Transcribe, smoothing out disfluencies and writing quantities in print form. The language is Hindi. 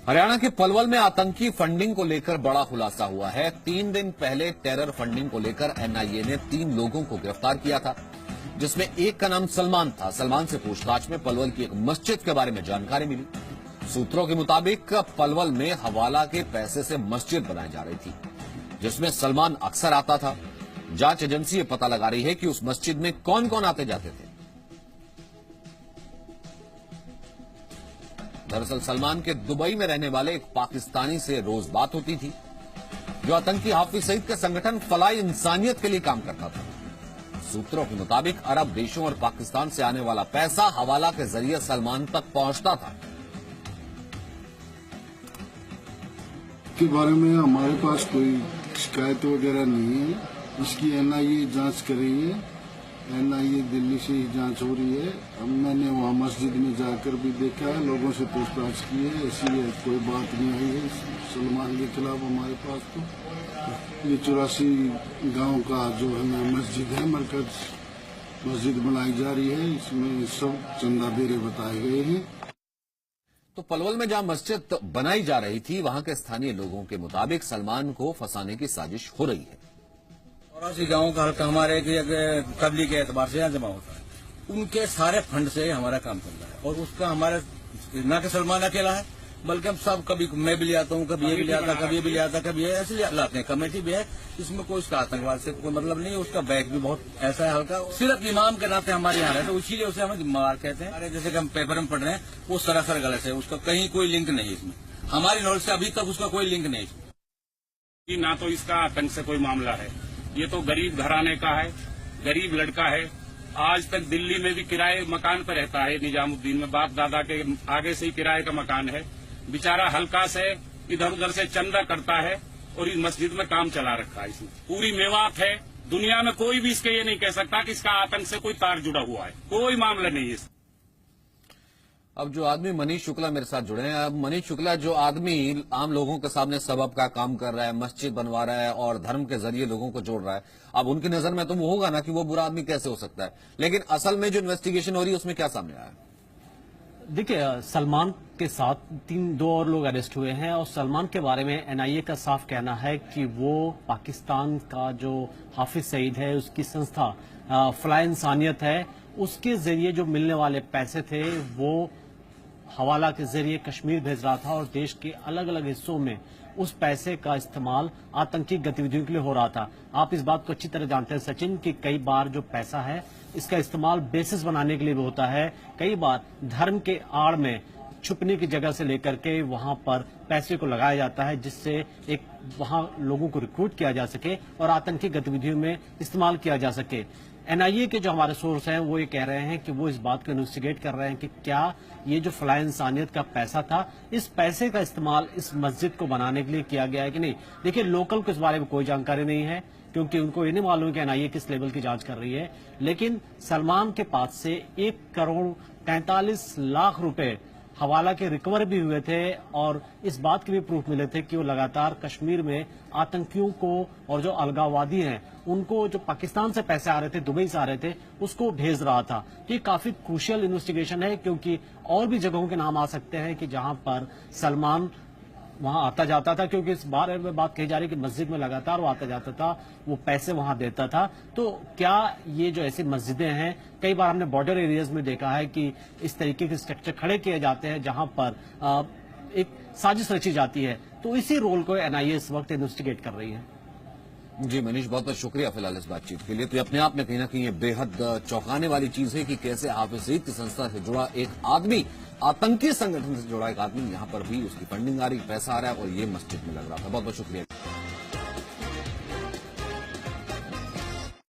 हरियाणा के पलवल में आतंकी फंडिंग को लेकर बड़ा खुलासा हुआ है। 3 दिन पहले टेरर फंडिंग को लेकर एनआईए ने 3 लोगों को गिरफ्तार किया था, जिसमें एक का नाम सलमान था। सलमान से पूछताछ में पलवल की एक मस्जिद के बारे में जानकारी मिली। सूत्रों के मुताबिक पलवल में हवाला के पैसे से मस्जिद बनाई जा रही थी, जिसमें सलमान अक्सर आता था। जांच एजेंसी ये पता लगा रही है कि उस मस्जिद में कौन कौन आते जाते थे। दरअसल सलमान के दुबई में रहने वाले एक पाकिस्तानी से रोज बात होती थी, जो आतंकी हाफिज सईद के संगठन फलाह इंसानियत के लिए काम करता था। सूत्रों के मुताबिक अरब देशों और पाकिस्तान से आने वाला पैसा हवाला के जरिए सलमान तक पहुंचता था। के बारे में हमारे पास कोई शिकायत वगैरह नहीं है। इसकी एनआईए जांच कर रही है। एनआईए दिल्ली से ही जांच हो रही है। मैंने वहाँ मस्जिद में जाकर भी देखा है, लोगों से पूछताछ की है, इसलिए कोई बात नहीं आई है सलमान के खिलाफ हमारे पास। तो ये 84 गांव का जो है मस्जिद है, मरकज मस्जिद बनाई जा रही है। इसमें सब चंदा बेरे बताए गए हैं। तो पलवल में जहां मस्जिद बनाई जा रही थी, वहां के स्थानीय लोगों के मुताबिक सलमान को फंसाने की साजिश हो रही है। 84 गाँव का हल्का हमारे कबली के एतबार से यहाँ जमा होता है। उनके सारे फंड से हमारा काम चल रहा है, और उसका हमारा न कि सलमान अकेला है, बल्कि हम सब, कभी मैं भी ले आता हूँ, कभी ये भी ले आता, कभी ये भी ले आता, कभी ये ऐसे लाते हैं। कमेटी भी है, इसमें कोई उसका आतंकवाद से कोई मतलब नहीं है। उसका बैग भी बहुत ऐसा है हल्का, सिर्फ इमाम के नाते हमारे यहाँ रहते, तो इसीलिए उसे हम जिम्मेवार कहते हैं। जैसे कि हम पेपर में पढ़ रहे हैं, वो सरासर गलत है, उसका कहीं कोई लिंक नहीं है इसमें। हमारी नॉलेज से अभी तक उसका कोई लिंक नहीं है। ना तो इसका आतंक से कोई मामला है, ये तो गरीब घराने का है, गरीब लड़का है। आज तक दिल्ली में भी किराए मकान पर रहता है, निजामुद्दीन में बाप दादा के आगे से ही किराए का मकान है। बेचारा हल्का से इधर उधर से चंदा करता है, और इस मस्जिद में काम चला रखा है। इसमें पूरी मेवात है। दुनिया में कोई भी इसके ये नहीं कह सकता कि इसका आतंक से कोई तार जुड़ा हुआ है, कोई मामला नहीं है। अब जो आदमी मनीष शुक्ला मेरे साथ जुड़े हैं, अब मनीष शुक्ला जो आदमी आम लोगों के सामने सबब का काम कर रहा है, मस्जिद बनवा रहा है और धर्म के जरिए लोगों को जोड़ रहा है, अब उनकी नजर में तो वो होगा ना कि वो बुरा आदमी कैसे हो सकता है, लेकिन असल में जो इन्वेस्टिगेशन हो रही है उसमें क्या सामने आया है? देखिए, सलमान के साथ 2 और लोग अरेस्ट हुए हैं, और सलमान के बारे में एनआईए का साफ कहना है कि वो पाकिस्तान का जो हाफिज सईद है, उसकी संस्था फलाह इंसानियत है, उसके जरिए जो मिलने वाले पैसे थे वो हवाला के जरिए कश्मीर भेज रहा था, और देश के अलग अलग हिस्सों में उस पैसे का इस्तेमाल आतंकी गतिविधियों के लिए हो रहा था। आप इस बात को अच्छी तरह जानते हैं सचिन, कि कई बार जो पैसा है इसका इस्तेमाल बेसिस बनाने के लिए भी होता है। कई बार धर्म के आड़ में छुपने की जगह से लेकर के वहां पर पैसे को लगाया जाता है, जिससे एक वहां लोगों को रिक्रूट किया जा सके और आतंकी गतिविधियों में इस्तेमाल किया जा सके। एनआईए के जो हमारे सोर्स हैं वो ये कह रहे हैं कि वो इस बात को इन्वेस्टिगेट कर रहे हैं कि क्या ये जो फलाह इंसानियत का पैसा था, इस पैसे का इस्तेमाल इस मस्जिद को बनाने के लिए किया गया है कि नहीं। देखिए, लोकल को इस बारे में कोई जानकारी नहीं है, क्योंकि उनको ये नहीं मालूम कि एनआईए किस लेवल की जांच कर रही है। लेकिन सलमान के पास से 1,43,00,000 रुपए हवाला के रिकवर भी हुए थे, और इस बात के भी प्रूफ मिले थे कि वो लगातार कश्मीर में आतंकियों को और जो अलगाववादी हैं उनको, जो पाकिस्तान से पैसे आ रहे थे, दुबई से आ रहे थे, उसको भेज रहा था। ये काफी क्रूशियल इन्वेस्टिगेशन है, क्योंकि और भी जगहों के नाम आ सकते हैं कि जहां पर सलमान वहां आता जाता था, क्योंकि इस बारे में बात कही जा रही है कि मस्जिद में लगातार वो आता जाता था, वो पैसे वहां देता था। तो क्या ये जो ऐसी मस्जिदें हैं, कई बार हमने बॉर्डर एरियाज में देखा है कि इस तरीके के स्ट्रक्चर खड़े किए जाते हैं जहां पर एक साजिश रची जाती है, तो इसी रोल को एनआईए इस वक्त इन्वेस्टिगेट कर रही है। जी मनीष, बहुत बहुत शुक्रिया फिलहाल इस बातचीत के लिए। तो अपने आप में कहीं ना कहीं ये बेहद चौंकाने वाली चीज है कि कैसे हाफिज सईद की संस्था से जुड़ा एक आदमी, आतंकी संगठन से जुड़ा एक आदमी, यहाँ पर भी उसकी फंडिंग आ रही, पैसा आ रहा है, और ये मस्जिद में लग रहा था। बहुत बहुत शुक्रिया।